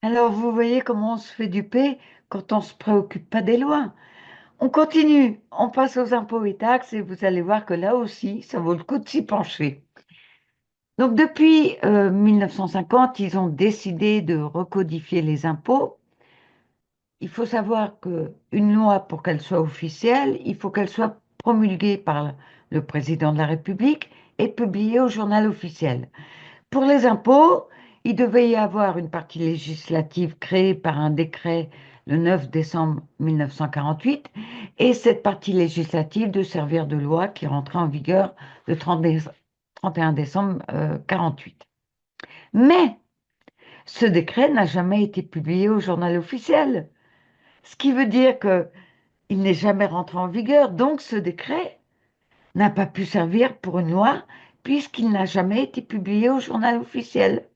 Alors, vous voyez comment on se fait duper quand on ne se préoccupe pas des lois. On continue, on passe aux impôts et taxes et vous allez voir que là aussi, ça vaut le coup de s'y pencher. Donc, depuis 1950, ils ont décidé de recodifier les impôts. Il faut savoir qu'une loi, pour qu'elle soit officielle, il faut qu'elle soit promulguée par le président de la République et publiée au journal officiel. Pour les impôts, il devait y avoir une partie législative créée par un décret le 9 décembre 1948 et cette partie législative de servir de loi qui rentrait en vigueur le 31 décembre 48. Mais ce décret n'a jamais été publié au journal officiel, ce qui veut dire qu'il n'est jamais rentré en vigueur. Donc ce décret n'a pas pu servir pour une loi puisqu'il n'a jamais été publié au journal officiel.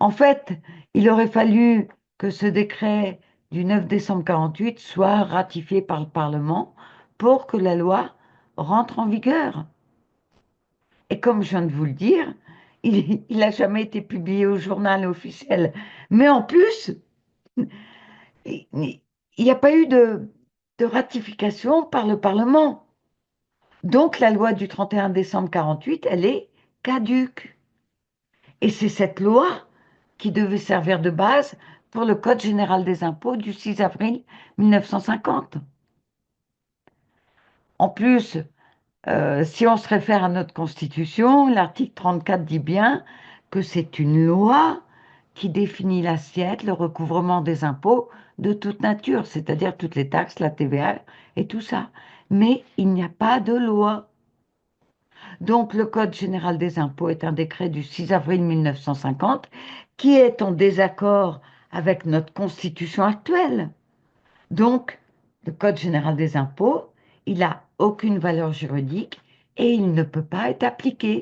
En fait, il aurait fallu que ce décret du 9 décembre 48 soit ratifié par le Parlement pour que la loi rentre en vigueur. Et comme je viens de vous le dire, il n'a jamais été publié au journal officiel. Mais en plus, il n'y a pas eu de ratification par le Parlement. Donc la loi du 31 décembre 48, elle est caduque. Et c'est cette loi qui devait servir de base pour le Code général des impôts du 6 avril 1950. En plus, si on se réfère à notre Constitution, l'article 34 dit bien que c'est une loi qui définit l'assiette, le recouvrement des impôts de toute nature, c'est-à-dire toutes les taxes, la TVA et tout ça. Mais il n'y a pas de loi. Donc, le Code général des impôts est un décret du 6 avril 1950 qui est en désaccord avec notre Constitution actuelle. Donc, le Code général des impôts, il n'a aucune valeur juridique et il ne peut pas être appliqué.